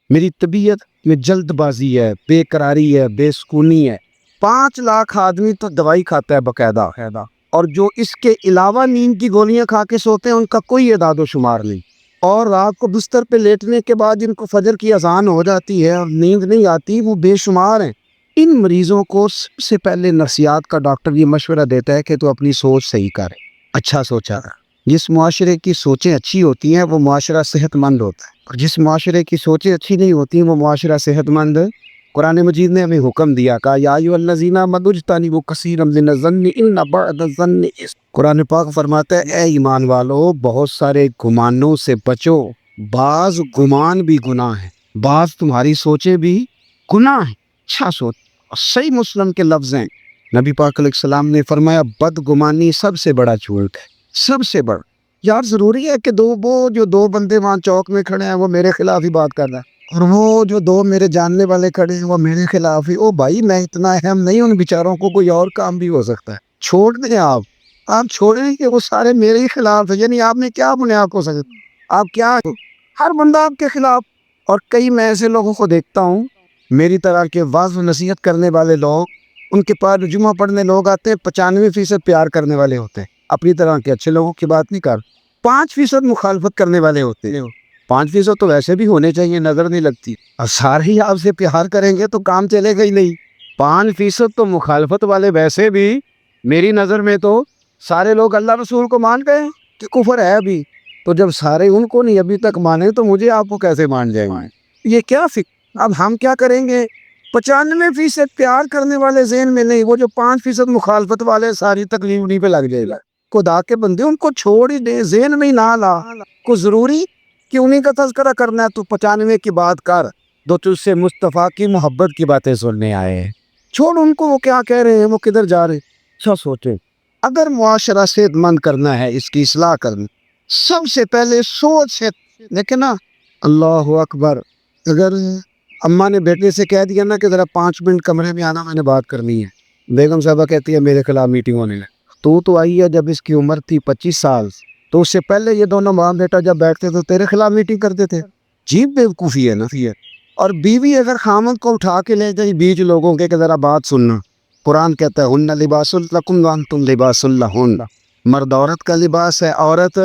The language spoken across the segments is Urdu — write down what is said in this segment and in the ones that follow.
میری طبیعت میں جلد بازی ہے، بے قراری ہے، بے سکونی ہے۔ 5 لاکھ آدمی تو دوائی کھاتا ہے باقاعدہ، اور جو اس کے علاوہ نیند کی گولیاں کھا کے سوتے ہیں ان کا کوئی اعداد و شمار نہیں، اور رات کو بستر پہ لیٹنے کے بعد جن کو فجر کی اذان ہو جاتی ہے اور نیند نہیں آتی وہ بے شمار ہیں۔ ان مریضوں کو سب سے پہلے نفسیات کا ڈاکٹر یہ مشورہ دیتا ہے کہ تو اپنی سوچ صحیح کر، اچھا سوچا کر۔ جس معاشرے کی سوچیں اچھی ہوتی ہیں وہ معاشرہ صحت مند ہوتا ہے، اور جس معاشرے کی سوچیں اچھی نہیں ہوتی وہ معاشرہ صحت مند۔ قرآن مجید نے ہمیں حکم دیا کہ یا ایھا الذین آمنوا اجتنبوا کثیرا من الظن ان بعض الظن اثم۔ قرآن پاک فرماتا ہے اے ایمان والو، بہت سارے گمانوں سے بچو، بعض گمان بھی گناہ ہے، بعض تمہاری سوچیں بھی گناہ ہیں، اچھا سوچ۔ صحیح مسلم کے لفظ ہیں، نبی پاک علیہ السلام نے فرمایا بدگمانی سب سے بڑا جھوٹ ہے، سب سے بڑا۔ یار ضروری ہے کہ جو دو بندے وہاں چوک میں کھڑے ہیں وہ میرے خلاف ہی بات کر رہے ہیں، اور وہ جو دو میرے جاننے والے کھڑے ہیں وہ میرے خلاف ہی؟ او بھائی میں اتنا اہم نہیں، ان بیچاروں کو کوئی اور کام بھی ہو سکتا ہے، چھوڑ دیں آپ چھوڑیں کہ وہ سارے میرے ہی خلاف ہے۔ یعنی آپ نے کیا بنیاد کو سکتا، آپ کیا، ہر بندہ آپ کے خلاف۔ اور کئی میں ایسے لوگوں کو دیکھتا ہوں میری طرح کے واعظ و نصیحت کرنے والے لوگ، ان کے پاس جمعہ پڑھنے لوگ آتے ہیں 95% پیار کرنے والے ہوتے ہیں، اپنی طرح کے اچھے لوگوں کی بات نہیں کر، 5% مخالفت کرنے والے ہوتے ہیں۔ 5% تو ویسے بھی ہونے چاہیے، نظر نہیں لگتی، اور سارے ہی آپ سے پیار کریں گے تو کام چلے گا ہی نہیں۔ 5% تو مخالفت والے ویسے بھی میری نظر میں تو سارے لوگ اللہ رسول کو مان گئے کہ کفر ہے ابھی، تو جب سارے ان کو نہیں ابھی تک مانے تو مجھے آپ کو کیسے مان جائیں گے؟ یہ کیا فکر؟ اب ہم کیا کریں گے؟ 95% پیار کرنے والے ذہن میں نہیں، وہ جو 5% مخالفت والے ساری تکلیف انہیں پہ لگ جائے گا۔ خدا کے بندے ان کو چھوڑ ہی دے، ذہن میں ہی نہ لا، کو ضروری کہ انہیں کا تذکرہ کرنا ہے؟ تو 95 کی بات کر دو، تجھ سے مصطفیٰ کی محبت کی باتیں سننے آئے ہیں، چھوڑ ان کو، وہ کیا کہہ رہے ہیں، وہ کدھر جا رہے ہیں، اچھا سوچیں۔ اگر معاشرہ صحت مند کرنا ہے، اس کی اصلاح کرنی، سب سے پہلے سوچ سے دیکھیں نا۔ اللہ اکبر، اگر اماں نے بیٹے سے کہہ دیا نا کہ ذرا 5 منٹ کمرے میں آنا، میں نے بات کرنی ہے، بیگم صاحبہ کہتی ہے میرے خلاف میٹنگ ہونے لگی، تو آئی ہے جب اس کی عمر تھی 25 سال، تو اس سے پہلے یہ دونوں ماں بیٹا جب بیٹھتے تو تیرے خلاف میٹنگ کرتے تھے؟ جیب بیوقوفی ہے نا۔ اور بیوی اگر خامد کو اٹھا کے لے جائے بیچ لوگوں کے کہ ذرا بات سننا، قرآن کہتا ہے ہن لباس لکم وانتم لباس لہن، مرد عورت کا لباس ہے، عورت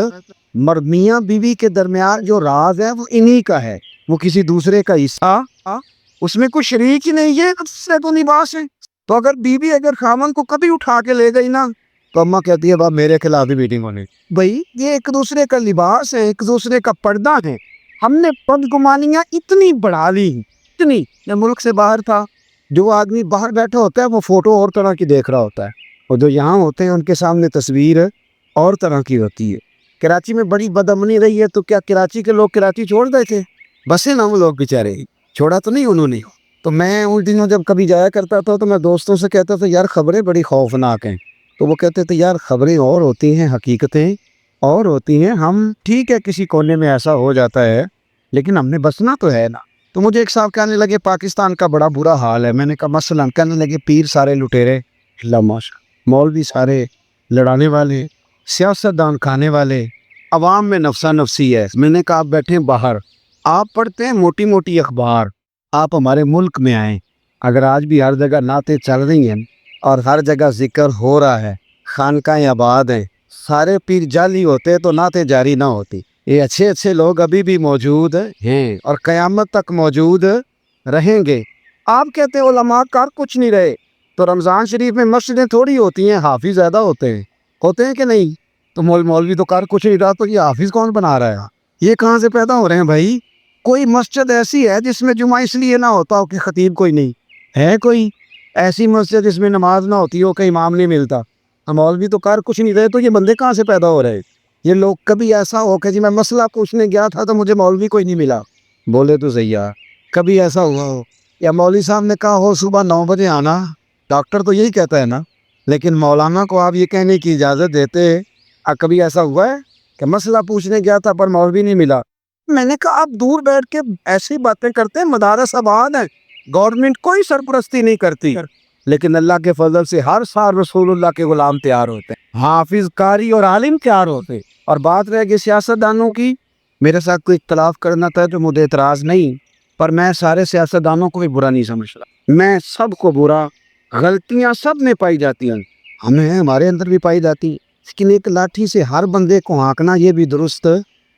مرد۔ میاں بیوی کے درمیان جو راز ہے وہ انہی کا ہے، وہ کسی دوسرے کا حصہ اس میں کوئی شریک ہی نہیں ہے، سے تو لباس ہے۔ تو اگر بیوی اگر خامن کو کبھی اٹھا کے لے گئی نا تو اماں کہتی ہے باپ میرے خلاف ہی میٹنگ ہونی۔ بھائی یہ ایک دوسرے کا لباس ہے، ایک دوسرے کا پردہ ہے۔ ہم نے بدگمانیاں اتنی بڑھا لی، اتنی۔ میں ملک سے باہر تھا، جو آدمی باہر بیٹھا ہوتا ہے وہ فوٹو اور طرح کی دیکھ رہا ہوتا ہے، اور جو یہاں ہوتے ہیں ان کے سامنے تصویر اور طرح کی ہوتی ہے۔ کراچی میں بڑی بدامنی رہی ہے، تو کیا کراچی کے لوگ کراچی چھوڑ گئے تھے؟ بسیں نہ وہ لوگ بیچارے، چھوڑا تو نہیں انہوں نے۔ تو میں ان دنوں جب کبھی جایا کرتا تھا تو میں دوستوں سے کہتا تھا یار خبریں بڑی خوفناک ہیں، تو وہ کہتے تھے یار خبریں اور ہوتی ہیں، حقیقتیں اور ہوتی ہیں، ہم ٹھیک ہے کسی کونے میں ایسا ہو جاتا ہے لیکن ہم نے بسنا تو ہے نا۔ تو مجھے ایک صاحب کہنے لگے پاکستان کا بڑا برا حال ہے، میں نے کہا مثلا؟ کہنے لگے پیر سارے لٹیرے، اللہ ماشاء، مولوی سارے لڑانے والے، سیاستدان کھانے والے، عوام میں نفسا نفسی ہے۔ میں نے کہا آپ بیٹھے باہر، آپ پڑھتے ہیں موٹی موٹی اخبار، آپ ہمارے ملک میں آئیں، اگر آج بھی ہر جگہ نعتیں چل رہی ہیں اور ہر جگہ ذکر ہو رہا ہے، خانقاہیں آباد ہیں، سارے پیر جعلی ہوتے تو نعتیں جاری نہ ہوتی۔ یہ اچھے اچھے لوگ ابھی بھی موجود ہیں اور قیامت تک موجود رہیں گے۔ آپ کہتے ہیں علماء کر کچھ نہیں رہے، تو رمضان شریف میں مسجدیں تھوڑی ہوتی ہیں، حافظ زیادہ ہوتے ہیں کہ نہیں؟ تو مولوی تو کر کچھ نہیں رہا، تو یہ حافظ کون بنا رہا ہے؟ یہ کہاں سے پیدا ہو رہے ہیں بھائی؟ کوئی مسجد ایسی ہے جس میں جمعہ اس لیے نہ ہوتا ہو کہ خطیب کوئی نہیں ہے؟ کوئی ایسی مسجد جس میں نماز نہ ہوتی ہو کہ امام نہیں ملتا؟ مولوی تو کر کچھ نہیں رہے، تو یہ بندے کہاں سے پیدا ہو رہے؟ یہ لوگ کبھی ایسا ہو کہ جی میں مسئلہ پوچھنے گیا تھا تو مجھے مولوی کوئی نہیں ملا، بولے تو صحیح ہے، کبھی ایسا ہوا ہو؟ یا مولوی صاحب نے کہا ہو صبح 9 بجے آنا، ڈاکٹر تو یہی کہتا ہے نا، لیکن مولانا کو آپ یہ کہنے کی اجازت دیتے؟ کبھی ایسا ہوا ہے کہ مسئلہ پوچھنے گیا تھا پر مولوی نہیں ملا؟ میں نے کہا آپ دور بیٹھ کے ایسی باتیں کرتے ہیں، مدارس آباد ہیں، گورنمنٹ کوئی سرپرستی نہیں کرتی، لیکن اللہ کے فضل سے ہر سال رسول اللہ کے غلام تیار ہوتے ہیں، حافظ قاری اور عالم تیار ہوتے ہیں۔ اور بات رہ گئی سیاستدانوں کی، میرے ساتھ کوئی اختلاف کرنا تھا تو مجھے اعتراض نہیں، پر میں سارے سیاستدانوں کو بھی برا نہیں سمجھتا، میں سب کو برا، غلطیاں سب میں پائی جاتی ہیں، ہمیں ہمارے اندر بھی پائی جاتی ہیں، لیکن ایک لاٹھی سے ہر بندے کو ہانکنا یہ بھی درست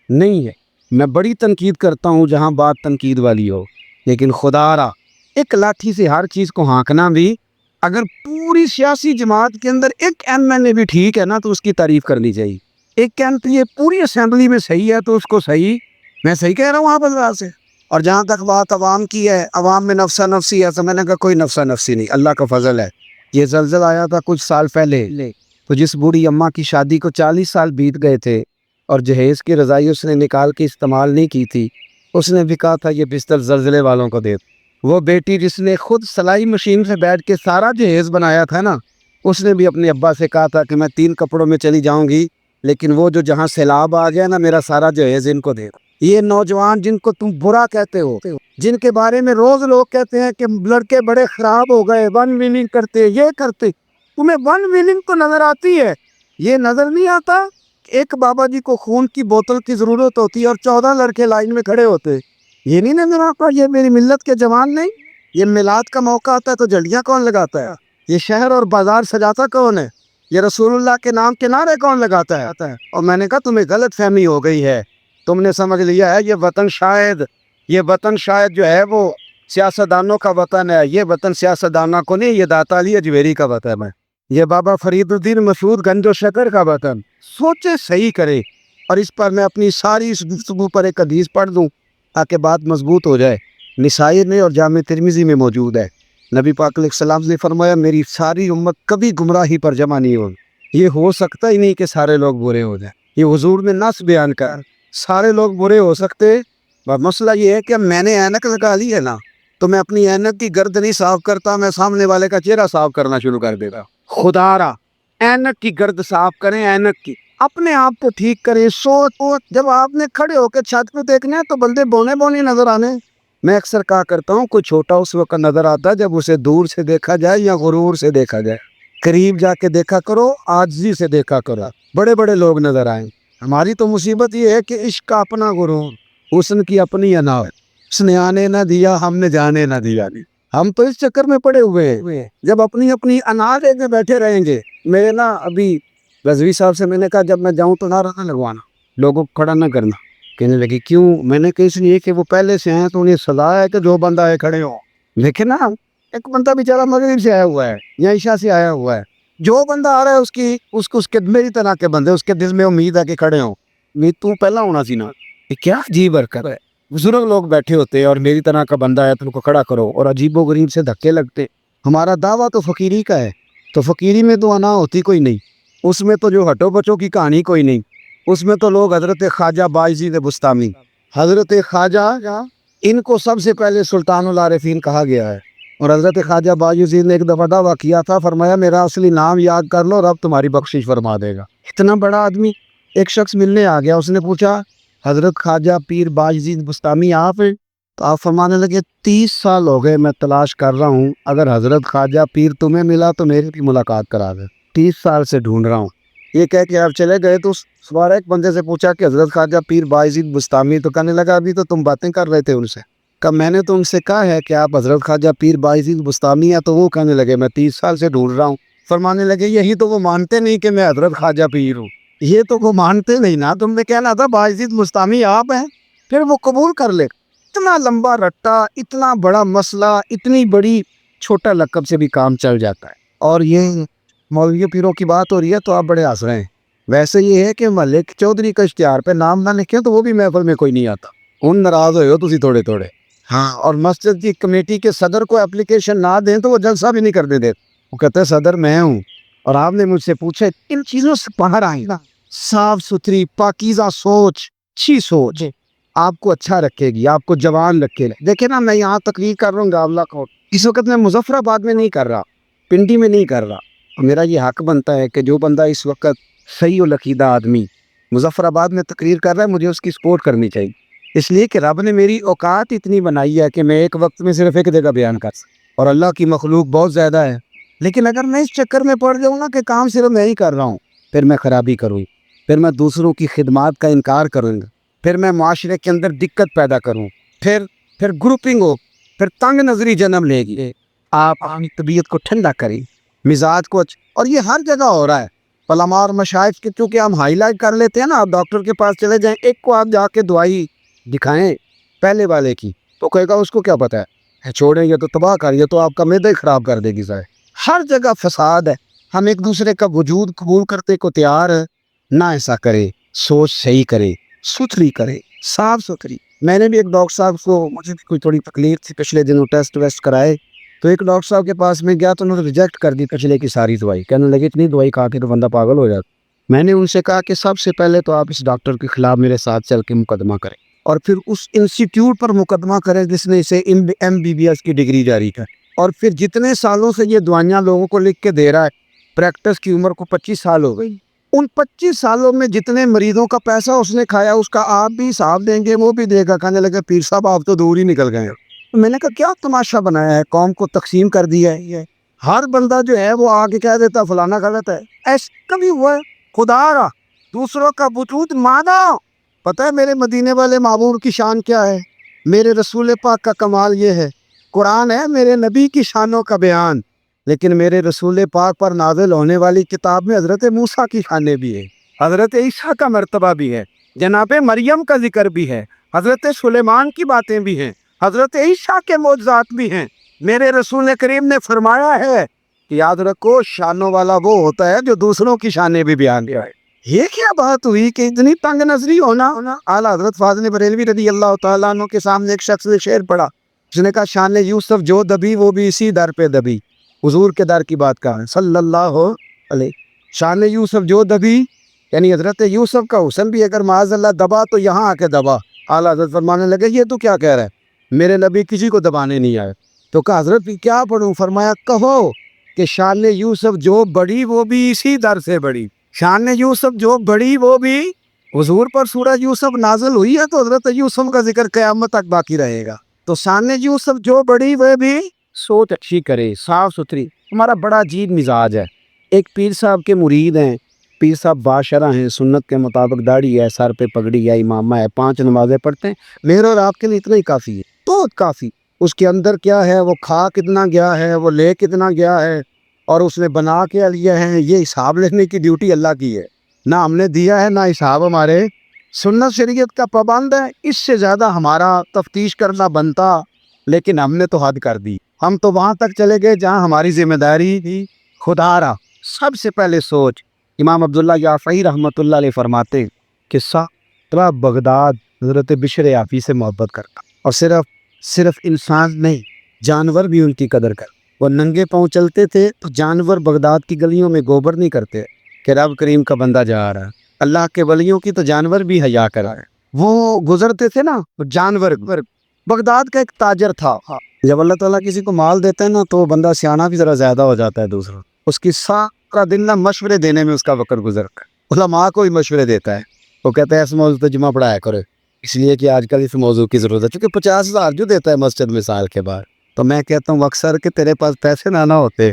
نہیں ہے۔ میں بڑی تنقید کرتا ہوں جہاں بات تنقید والی ہو، لیکن خدا را ایک لاٹھی سے ہر چیز کو ہانکنا بھی، اگر پوری سیاسی جماعت کے اندر ایک ایم ایل اے بھی ٹھیک ہے نا تو اس کی تعریف کرنی چاہیے، ایک ایم پی اے پوری اسمبلی میں صحیح ہے تو اس کو صحیح، میں صحیح کہہ رہا ہوں آپ حضرات سے۔ اور جہاں تک بات عوام کی ہے، عوام میں نفسا نفسی ہے، تو میں نے کہا کوئی نفسا نفسی نہیں، اللہ کا فضل ہے۔ یہ زلزلہ آیا تھا کچھ سال پہلے، تو جس بوڑھی اماں کی شادی کو 40 سال بیت گئے تھے اور جہیز کی رضائی اس نے نکال کے استعمال نہیں کی تھی، اس نے بھی کہا تھا یہ بستر زلزلے والوں کو دے۔ وہ بیٹی جس نے خود سلائی مشین سے بیٹھ کے سارا جہیز بنایا تھا نا، اس نے بھی اپنے ابا سے کہا تھا کہ میں 3 کپڑوں میں چلی جاؤں گی، لیکن وہ جو جہاں سیلاب آ گیا نا میرا سارا جہیز ان کو دے۔ یہ نوجوان جن کو تم برا کہتے ہو، جن کے بارے میں روز لوگ کہتے ہیں کہ لڑکے بڑے خراب ہو گئے، ون ویننگ کرتے، یہ کرتے، تمہیں ون ویننگ تو نظر آتی ہے، یہ نظر نہیں آتا ایک بابا جی کو خون کی بوتل کی ضرورت ہوتی ہے اور 14 لڑکے لائن میں کھڑے ہوتے، یہ نہیں نظر آتا؟ یہ میری ملت کے جوان نہیں؟ یہ میلاد کا موقع آتا ہے تو جھنڈیاں کون لگاتا ہے؟ یہ شہر اور بازار سجاتا کون ہے؟ یہ رسول اللہ کے نام کے نعرے کون لگاتا ہے؟ اور میں نے کہا تمہیں غلط فہمی ہو گئی ہے، تم نے سمجھ لیا ہے یہ وطن شاید جو ہے وہ سیاستدانوں کا وطن ہے، یہ وطن سیاستدانوں کو نہیں، یہ داتا علی اجمیری کا وطن ہے، یہ بابا فرید الدین مسعود گنج و شکر کا وطن۔ سوچے صحیح کرے، اور اس پر میں اپنی ساری اس گفتگو پر ایک حدیث پڑھ دوں تاکہ بات مضبوط ہو جائے، نسائی میں اور جامع ترمذی میں موجود ہے۔ نبی پاک علیہ السلام نے فرمایا میری ساری امت کبھی گمراہی پر جمع نہیں ہوگی، یہ ہو سکتا ہی نہیں کہ سارے لوگ برے ہو جائیں، یہ حضور نے نص بیان کر سارے لوگ برے ہو سکتے، مسئلہ یہ ہے کہ میں نے اینک لگا لی ہے نا تو میں اپنی اینک کی گرد نہیں صاف کرتا، میں سامنے والے کا چہرہ صاف کرنا شروع کر دیتا۔ خدا را اینک کی گرد صاف کریں، اینک کی اپنے آپ کو ٹھیک کریں، سوچ جب آپ نے کھڑے ہو کے چھت پہ دیکھنا ہے تو بندے بونے بونے نظر آنے۔ میں اکثر کہا کرتا ہوں کوئی چھوٹا اس وقت نظر آتا ہے جب اسے دور سے دیکھا جائے یا غرور سے دیکھا جائے، قریب جا کے دیکھا کرو، عاجزی سے دیکھا کرو، بڑے بڑے لوگ نظر آئیں۔ ہماری تو مصیبت یہ ہے کہ عشق کا اپنا غرور، حسن کی اپنی انا، اس نے آنے نہ دیا ہم نے جانے نہ دیا، ہم تو اس چکر میں پڑے ہوئے ہیں جب اپنی اپنی انا لے کے بیٹھے رہیں گے۔ میرے نا ابھی رضوی صاحب سے میں نے کہا جب میں جاؤں تو نعرہ نہ لگوانا، لوگوں کو کھڑا نہ کرنا۔ کہنے لگی کیوں؟ میں نے کہا اس لیے کہ وہ پہلے سے ہیں تو انہیں سزا ہے کہ جو بندہ ہے کھڑے ہو، لیکن نا ایک بندہ بیچارہ مغرب سے آیا ہوا ہے یا عشاء سے آیا ہوا ہے، جو بندہ آ رہا ہے اس کے میری طرح کے بندے اس کے دل میں امید ہے کہ کھڑے ہوں، امید تو پہلا ہونا سی نا۔ یہ کیا عجیب حرکت ہے، بزرگ لوگ بیٹھے ہوتے ہیں اور میری طرح کا بندہ ہے تو ان کو کھڑا کرو، اور عجیب و غریب سے دھکے لگتے۔ ہمارا دعویٰ تو فقیری کا ہے، تو فقیری میں تو انا ہوتی کوئی نہیں، اس میں تو جو ہٹو بچوں کی کہانی کوئی نہیں، اس میں تو لوگ حضرت خواجہ بایزید بستامی، حضرت خواجہ ان کو سب سے پہلے سلطان العارفین کہا گیا ہے، اور حضرت خواجہ بایزید نے ایک دفعہ دعویٰ کیا تھا، فرمایا میرا اصلی نام یاد کر لو رب تمہاری بخشش فرما دے گا۔ اتنا بڑا آدمی، ایک شخص ملنے آ گیا، اس نے پوچھا حضرت خواجہ پیر بایزید بستامی آپ ہیں؟ تو آپ فرمانے لگے 30 سال ہو گئے میں تلاش کر رہا ہوں، اگر حضرت خواجہ پیر تمہیں ملا تو میری بھی ملاقات کرا دے، 30 سال سے ڈھونڈ رہا ہوں۔ یہ کہہ کے آپ چلے گئے تو سوارا ایک بندے سے پوچھا کہ حضرت خواجہ پیر بایزید بستامی، تو کہنے لگا ابھی تو تم باتیں کر رہے تھے ان سے، کہ میں نے تو ان سے کہا ہے کہ آپ حضرت خواجہ پیر بایزید بستامی ہیں، تو وہ کہنے لگے میں 30 سال سے ڈھونڈ رہا ہوں۔ فرمانے لگے یہی تو وہ مانتے نہیں کہ میں حضرت خواجہ پیر ہوں، یہ تو وہ مانتے نہیں نا، تم نے کہنا تھا بایزید بستامی آپ ہیں، پھر وہ قبول کر لے۔ اتنا لمبا رٹا، اتنا بڑا مسئلہ، اتنی بڑی، چھوٹا لقب سے بھی کام چل جاتا ہے۔ اور یہ مولوی پیروں کی بات ہو رہی ہے تو آپ بڑے ہنس رہے ہیں، ویسے یہ ہے کہ ملک چودھری کا اشتہار پہ نام نہ لکھیں تو وہ بھی محفل میں کوئی نہیں آتا، ان ناراض ہوئے ہو تسی تھوڑے تھوڑے۔ ہاں، اور مسجد کی کمیٹی کے صدر کو اپلیکیشن نہ دیں تو وہ جلسہ بھی نہیں کرنے دیتے، وہ کہتے ہیں صدر میں ہوں، اور آپ نے مجھ سے پوچھا ان چیزوں سے باہر آئیں، صاف ستھری پاکیزہ سوچ، اچھی سوچ آپ کو اچھا رکھے گی، آپ کو جوان رکھے گی۔ دیکھیں نا میں یہاں تقریر کر رہا ہوں گاولہ کوٹ، اس وقت میں مظفر آباد میں نہیں کر رہا، پنڈی میں نہیں کر رہا، اور میرا یہ حق بنتا ہے کہ جو بندہ اس وقت صحیح العقیدہ آدمی مظفر آباد میں تقریر کر رہا ہے مجھے اس کی سپورٹ کرنی چاہیے، اس لیے کہ رب نے میری اوقات اتنی بنائی ہے کہ میں ایک وقت میں صرف ایک جگہ بیان کر سکتا، اور اللہ کی مخلوق بہت زیادہ ہے، لیکن اگر میں اس چکر میں پڑ جاؤں نا کہ کام صرف میں ہی کر رہا ہوں، پھر میں خرابی کروں، پھر میں دوسروں کی خدمات کا انکار کروں گا، پھر میں معاشرے کے اندر دقت پیدا کروں، پھر پھر گروپنگ ہو، پھر تنگ نظری جنم لے گی. آپ اپنی طبیعت کو ٹھنڈا کریں، مزاج کو اور یہ ہر جگہ ہو رہا ہے. علماء اور مشائخ کے چونکہ ہم ہائی لائٹ کر لیتے ہیں نا، آپ ڈاکٹر کے پاس چلے جائیں، ایک کو آپ جا کے دوائی دکھائیں پہلے والے کی تو کہے گا اس کو کیا پتہ ہے، چھوڑیں یہ تو تباہ کر، یہ تو آپ کا معدہ ہی خراب کر دے گی. ظاہر ہر جگہ فساد ہے. ہم ایک دوسرے کا وجود قبول کرتے کو تیار نہ ایسا کرے. سوچ صحیح کرے، ستھری کرے، صاف ستھری. میں نے بھی ایک ڈاکٹر صاحب کو، مجھے بھی کوئی تھوڑی تکلیف تھی پچھلے دنوں، ٹیسٹ ویسٹ کرائے تو ایک ڈاکٹر صاحب کے پاس میں گیا تو انہوں نے ریجیکٹ کر دی پچھلے کی ساری دوائی. کہنے لگے اتنی دوائی کھا کے تو بندہ پاگل ہو جاتا. میں نے ان سے کہا کہ سب سے پہلے تو آپ اس ڈاکٹر کے خلاف میرے ساتھ چل کے مقدمہ کریں، اور پھر اس انسٹیٹیوٹ پر مقدمہ کریں جس نے اسے MBBS کی ڈگری جاری کر. اور پھر جتنے سالوں سے یہ دوائیاں لوگوں کو لکھ کے دے رہا ہے، پریکٹس کی عمر کو 25 سال ہو گئی، ان 25 سالوں میں جتنے مریضوں کا پیسہ اس نے کھایا اس کا آپ بھی حساب دیں گے، وہ بھی دے گا. کہنے لگے پیر صاحب آپ تو دور ہی نکل گئے. میں نے کہا کیا تماشا بنایا ہے، قوم کو تقسیم کر دیا ہے. یہ ہر بندہ جو ہے وہ آگے کہہ دیتا فلانا غلط ہے. ایسا کبھی ہوا ہے؟ خدا را دوسروں کا وجود مانا. پتہ ہے میرے مدینے والے معمور کی شان کیا ہے؟ میرے رسول پاک کا کمال یہ ہے، قرآن ہے میرے نبی کی شانوں کا بیان، لیکن میرے رسول پاک پر نازل ہونے والی کتاب میں حضرت موسیٰ کی شانیں بھی ہیں، حضرت عیسیٰ کا مرتبہ بھی ہے، جناب مریم کا ذکر بھی ہے، حضرت سلیمان کی باتیں بھی ہیں، حضرت عیسیٰ کے معجزات بھی ہیں. میرے رسول کریم نے فرمایا ہے کہ یاد رکھو شانوں والا وہ ہوتا ہے جو دوسروں کی شانیں بھی بیان کرے. یہ کیا بات ہوئی کہ اتنی تنگ نظری ہونا. اعلیٰ حضرت فاضل بریلوی رضی اللہ تعالیٰ عنہ کے سامنے ایک شخص نے شعر پڑھا، اس نے کہا شان یوسف جو دبی وہ بھی اسی در پہ دبی. حضور کے در کی بات کہا ہے صلی اللہ علیہ. شان یوسف جو دبی یعنی حضرت یوسف کا حسن بھی اگر معاذ اللہ دبا تو یہاں آ کے دبا. اعلیٰ حضرت فرمانے لگے یہ تو کیا کہہ رہا ہے، میرے نبی کسی کو دبانے نہیں آئے. تو کہا حضرت کیا پڑھوں؟ فرمایا کہو کہ شان یوسف جو بڑی وہ بھی اسی در سے بڑی. شان یوسف جو بڑی وہ بھی، حضور پر سورہ یوسف نازل ہوئی ہے تو حضرت یوسف کا ذکر قیامت تک باقی رہے گا. تو شان یوسف جو بڑی وہ بھی، سوچ اچھی کرے، صاف ستھری. ہمارا بڑا عجیب مزاج ہے. ایک پیر صاحب کے مرید ہیں، پیر صاحب باشرہ ہیں، سنت کے مطابق داڑھی ہے، سر پہ پگڑی ہے، امامہ ہے، 5 نمازیں پڑھتے ہیں. میرے اور آپ کے لیے اتنا ہی کافی ہے، بہت کافی. اس کے اندر کیا ہے، وہ کھا کتنا گیا ہے، وہ لے کتنا گیا ہے، اور اس نے بنا کے لیا ہے، یہ حساب لینے کی ڈیوٹی اللہ کی ہے. نہ ہم نے دیا ہے نہ حساب ہمارے. سنت شریعت کا پابند ہے، اس سے زیادہ ہمارا تفتیش کرنا بنتا، لیکن ہم نے تو حد کر دی. ہم تو وہاں تک چلے گئے جہاں ہماری ذمہ داری تھی. خدا را سب سے پہلے سوچ. امام عبداللہ یافعی رحمۃ اللہ علیہ فرماتے قصہ ترا بغداد حضرت بشر یافعی سے محبت کرتا، اور صرف انسان نہیں جانور بھی ان کی قدر کر. وہ ننگے پاؤں چلتے تھے تو جانور بغداد کی گلیوں میں گوبر نہیں کرتے کہ رب کریم کا بندہ جا رہا ہے. اللہ کے ولیوں کی تو جانور بھی حیا کرا ہے. وہ گزرتے تھے نا جانور. بغداد کا ایک تاجر تھا. جب اللہ تعالیٰ کسی کو مال دیتا ہے نا تو بندہ سیانا بھی ذرا زیادہ ہو جاتا ہے. دوسرا اس کی سارا دن نہ مشورے دینے میں اس کا وقت گزرتا ہے. علماء کو ہی مشورے دیتا ہے. وہ کہتا ہے اس موضوع پہ جمعہ پڑھایا کرے، اس لیے کہ آج کل اس موضوع کی ضرورت ہے، کیونکہ 50,000 جو دیتا ہے مسجد میں سال کے بعد. تو میں کہتا ہوں اکثر کہ تیرے پاس پیسے نہ ہوتے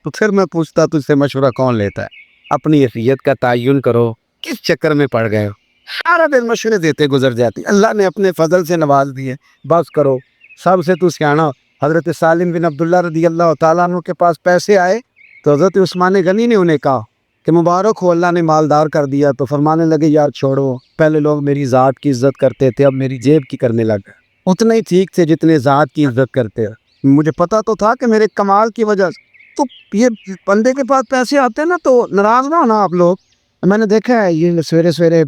تو پھر میں پوچھتا تجھ سے مشورہ کون لیتا ہے. اپنی حیثیت کا تعین کرو، کس چکر میں پڑ گئے ہو. سارا دن مشورے دیتے گزر جاتی. اللہ نے اپنے فضل سے نواز دیے، بس کرو، سب سے تو سیانا. حضرت سالم بن عبداللہ رضی اللہ تعالیٰ عنہ کے پاس پیسے آئے تو حضرت عثمان غنی نے انہیں کہا کہ مبارک ہو اللہ نے مالدار کر دیا. تو فرمانے لگے یار چھوڑو، پہلے لوگ میری ذات کی عزت کرتے تھے، اب میری جیب کی کرنے لگے. اتنے ہی ٹھیک تھے جتنے ذات کی عزت کرتے. مجھے پتا تو تھا کہ میرے کمال کی وجہ سے. تو یہ بندے کے پاس پیسے آتے ہیں نا تو ناراض نہ ہونا آپ لوگ. میں نے دیکھا ہے یہ سویرے سویرے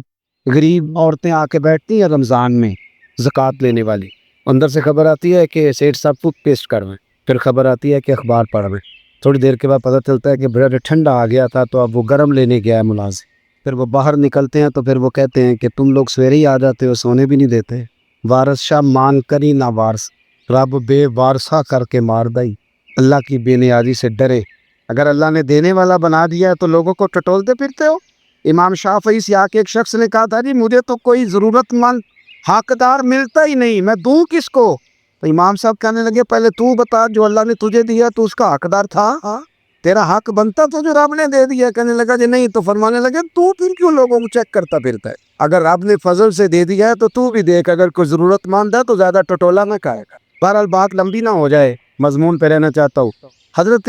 غریب عورتیں آ کے بیٹھتی ہیں رمضان میں زکوٰۃ لینے والی. اندر سے خبر آتی ہے کہ سیٹ صاحب ٹوتھ پیسٹ کروائیں، پھر خبر آتی ہے کہ اخبار پڑھ رہے ہیں. تھوڑی دیر کے بعد پتہ چلتا ہے کہ بریڈ ٹھنڈا آ گیا تھا تو اب وہ گرم لینے گیا ہے ملازم. پھر وہ باہر نکلتے ہیں تو پھر وہ کہتے ہیں کہ تم لوگ سویرے ہی آ جاتے ہو، سونے بھی نہیں دیتے. وارث شاہ مان کری نہ وارث، رب بے وارثہ کر کے مار دائی. اللہ کی بے نیازی سے ڈرے. اگر اللہ نے دینے والا بنا دیا ہے تو لوگوں کو ٹٹولتے پھرتے ہو. امام شافعی سے آ کے ایک شخص نے کہا تھا جی مجھے تو کوئی ضرورت مند حقدار ملتا ہی نہیں، میں دوں کس کو؟ تو امام صاحب کہنے لگے پہلے تو بتا جو اللہ نے تجھے دیا تو اس کا حقدار تھا. تیرا حق بنتا تو جو رب نے دے دیا. کہنے لگا جی نہیں. تو فرمانے لگے تو پھر کیوں لوگوں کو چیک کرتا پھرتا ہے؟ اگر رب نے فضل سے دے دیا ہے تو بھی دیکھ. اگر کوئی ضرورت مند ہے تو زیادہ ٹٹولا نہ کھائے گا. بہرحال بات لمبی نہ ہو جائے, مضمون پہ رہنا چاہتا ہوں. حضرت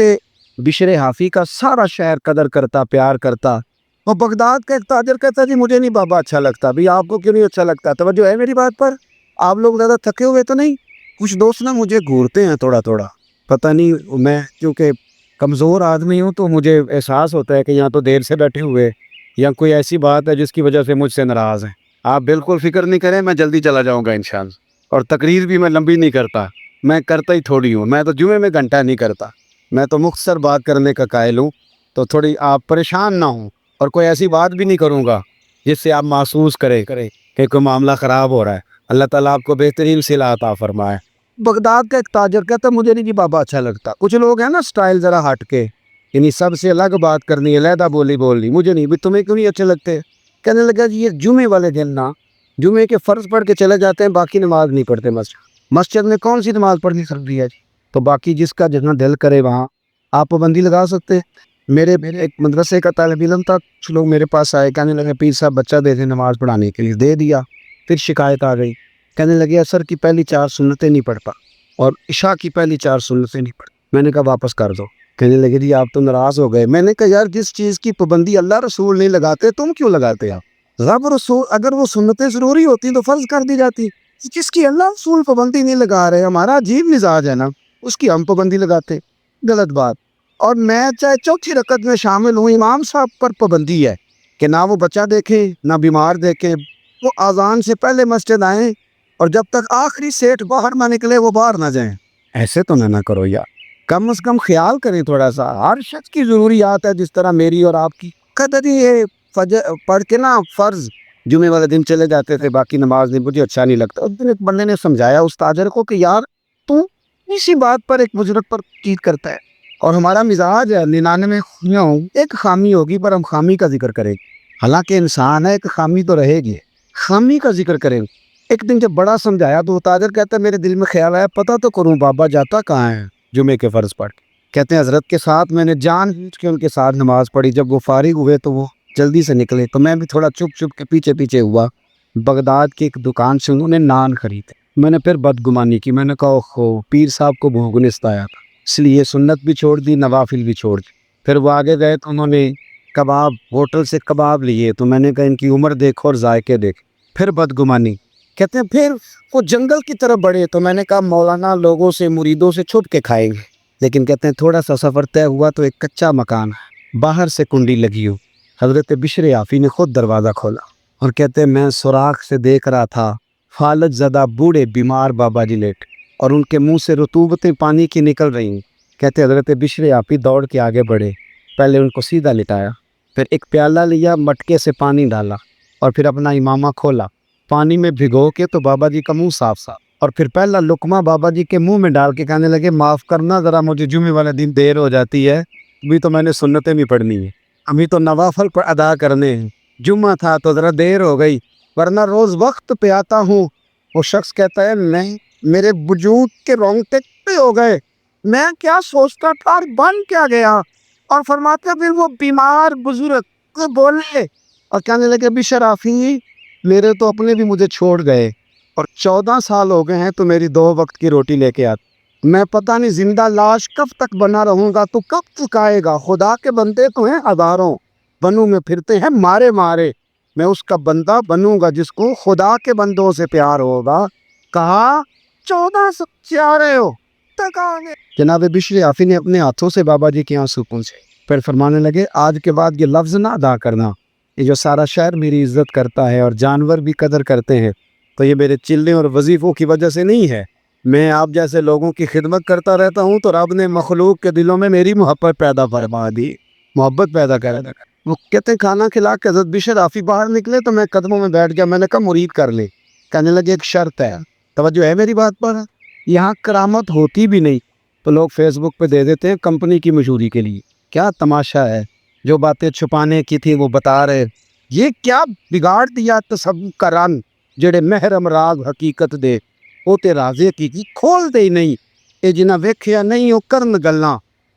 بشر حافی کا سارا شہر قدر کرتا, پیار کرتا. وہ بغداد کا ایک تاجر کہتا جی مجھے نہیں بابا اچھا لگتا. بھی آپ کو کیوں نہیں اچھا لگتا؟ توجہ ہے میری بات پر؟ آپ لوگ زیادہ تھکے ہوئے تو نہیں؟ کچھ دوست نا مجھے گھورتے ہیں تھوڑا تھوڑا, پتہ نہیں, میں کیونکہ کمزور آدمی ہوں تو مجھے احساس ہوتا ہے کہ یہاں تو دیر سے بیٹھے ہوئے یا کوئی ایسی بات ہے جس کی وجہ سے مجھ سے ناراض ہیں. آپ بالکل فکر نہیں کریں, میں جلدی چلا جاؤں گا انشاءاللہ. اور تقریر بھی میں لمبی نہیں کرتا, میں کرتا ہی تھوڑی ہوں. میں تو جمعے میں گھنٹہ نہیں کرتا, میں تو مختصر بات کرنے کا قائل ہوں. تو تھوڑی آپ پریشان نہ ہوں, اور کوئی ایسی بات بھی نہیں کروں گا جس سے آپ محسوس کریں کہ کوئی معاملہ خراب ہو رہا ہے. اللہ تعالیٰ آپ کو بہترین صلہ عطا فرمائے. بغداد کا ایک تاجر کہتا مجھے نہیں جی بابا اچھا لگتا. کچھ لوگ ہیں نا سٹائل ذرا ہٹ کے, یعنی سب سے الگ بات کرنی, علیحدہ بولی بولنی. مجھے نہیں. بھی تمہیں کیوں نہیں اچھے لگتے؟ کہنے لگا جی یہ جمعے والے دن نا جمعے کے فرض پڑھ کے چلے جاتے ہیں, باقی نماز نہیں پڑھتے. مسجد میں کون سی نماز پڑھنی سکتی ہے؟ تو باقی جس کا جتنا دل کرے وہاں آپ پابندی لگا سکتے. میرے ایک مدرسے کا طالب علم تھا, کچھ لوگ میرے پاس آئے, کہنے لگے پیر صاحب بچہ دے دیں نماز پڑھانے کے لیے. دے دیا. پھر شکایت آ گئی, کہنے لگے عصر کی پہلی 4 سنتیں نہیں پڑھتا اور عشاء کی پہلی 4 سنتیں نہیں پڑھتا. میں نے کہا واپس کر دو. کہنے لگے جی آپ تو ناراض ہو گئے. میں نے کہا یار جس چیز کی پابندی اللہ رسول نہیں لگاتے تم کیوں لگاتے؟ آپ رب رسول اگر وہ سنتیں ضروری ہوتی تو فرض کر دی جاتی. جس کی اللہ رسول پابندی نہیں لگا رہے, ہمارا عجیب مزاج ہے نا, اس کی ہم پابندی لگاتے. غلط بات. اور میں چاہے چوتھی رکعت میں شامل ہوں, امام صاحب پر پابندی ہے کہ نہ وہ بچہ دیکھیں نہ بیمار دیکھیں. وہ اذان سے پہلے مسجد آئیں اور جب تک آخری سیٹ باہر نہ نکلے وہ باہر نہ جائیں. ایسے تو نہ کرو یار, کم از کم خیال کریں تھوڑا سا. ہر شخص کی ضروریات ہے جس طرح میری اور آپ کی. کہتے یہ فجر پڑھ کے نا فرض جمعے والے دن چلے جاتے تھے, باقی نماز نہیں, مجھے اچھا نہیں لگتا. اس دن ایک بندے نے سمجھایا اس تاجر کو کہ یار تو اسی بات پر ایک بزرگ پر چیت کرتا ہے, اور ہمارا مزاج ہے 99 خوبیاں ہوں, ایک خامی ہوگی پر ہم خامی کا ذکر کریں. حالانکہ انسان ہے, ایک خامی تو رہے گی, خامی کا ذکر کریں. ایک دن جب بڑا سمجھایا تو تاجر کہتا ہے میرے دل میں خیال آیا پتہ تو کروں بابا جاتا کہاں ہے جمعے کے فرض پڑھ. کہتے ہیں حضرت کے ساتھ میں نے جان بوجھ کے ان کے ساتھ نماز پڑھی. جب وہ فارغ ہوئے تو وہ جلدی سے نکلے, تو میں بھی تھوڑا چپ چپ کے پیچھے پیچھے ہوا. بغداد کی ایک دکان سے انہوں نے نان خریدے. میں نے پھر بدگمانی کی, میں نے کہا اوہو پیر صاحب کو بھوک نستایا تھا, اس لیے سنت بھی چھوڑ دی, نوافل بھی چھوڑ دی. پھر وہ آگے گئے تو انہوں نے کباب ہوٹل سے کباب لیے, تو میں نے کہا ان کی عمر دیکھو اور ذائقے دیکھ. پھر بدگمانی. کہتے ہیں پھر وہ جنگل کی طرف بڑھے, تو میں نے کہا مولانا لوگوں سے مریدوں سے چھپ کے کھائیں گے. لیکن کہتے ہیں تھوڑا سا سفر طے ہوا تو ایک کچا مکان ہے, باہر سے کنڈی لگی ہو. حضرت بشر حافی نے خود دروازہ کھولا اور کہتے ہیں میں سوراخ سے دیکھ رہا تھا فالج زدہ بوڑھے بیمار بابا جی لیٹ, اور ان کے منہ سے رطوبتیں پانی کی نکل رہی ہیں. کہتے ہیں حضرت بشر حافی دوڑ کے آگے بڑھے, پہلے ان کو سیدھا لٹایا, پھر ایک پیالہ لیا, مٹکے سے پانی ڈالا اور پھر اپنا امامہ کھولا, پانی میں بھگو کے تو بابا جی کا منہ صاف صاف, اور پھر پہلا لقمہ بابا جی کے منہ میں ڈال کے کہنے لگے معاف کرنا ذرا مجھے جمعے والے دن دیر ہو جاتی ہے, ابھی تو میں نے سنتیں بھی پڑھنی ہیں, ابھی تو نوافل پر ادا کرنے ہیں, جمعہ تھا تو ذرا دیر ہو گئی ورنہ روز وقت پہ آتا ہوں. وہ شخص کہتا ہے نہیں, میرے وجود کے رونگٹے کھڑے ہو گئے, میں کیا سوچتا تھا اور بن کیا گیا. اور فرماتے ہیں پھر وہ بیمار بزرگ بولے اور کہنے لگے بشر حافی میرے تو اپنے بھی مجھے چھوڑ گئے, اور 14 سال ہو گئے ہیں تو میری 2 وقت کی روٹی لے کے آتے. میں پتہ نہیں زندہ لاش کب تک بنا رہوں گا, تو کب تک آئے گا. خدا کے بندے تو ہیں ہزاروں, بنوں میں پھرتے ہیں مارے مارے, میں اس کا بندہ بنوں گا جس کو خدا کے بندوں سے پیار ہوگا. کہا 14 سال سے آ رہے ہو تک آگے. جناب بشر حافی نے اپنے ہاتھوں سے بابا جی کے آنسو پونچھے, پھر فرمانے لگے آج کے بعد یہ لفظ نہ ادا کرنا, یہ جو سارا شہر میری عزت کرتا ہے اور جانور بھی قدر کرتے ہیں تو یہ میرے چلنے اور وظیفوں کی وجہ سے نہیں ہے. میں آپ جیسے لوگوں کی خدمت کرتا رہتا ہوں تو رب نے مخلوق کے دلوں میں میری محبت پیدا فرما دی, محبت پیدا کر. وہ کہتے ہیں کھانا کھلا کے حضرت بشر حافی باہر نکلے تو میں قدموں میں بیٹھ گیا. میں نے کہا مرید کر لے. کہنے لگے ایک شرط ہے, توجہ ہے میری بات پر. یہاں کرامت ہوتی بھی نہیں تو لوگ فیس بک پہ دے دیتے ہیں کمپنی کی مشہوری کے لیے. کیا تماشا ہے, جو باتیں چھپانے کی تھی وہ بتا رہے. یہ کیا بگاڑ دیا تصوف کا رنگ, جڑے محرم راز حقیقت دے وہ تے رازے کی کھول دے نہیں. اے جنہ ویکھیا نہیں او کرن گلاں,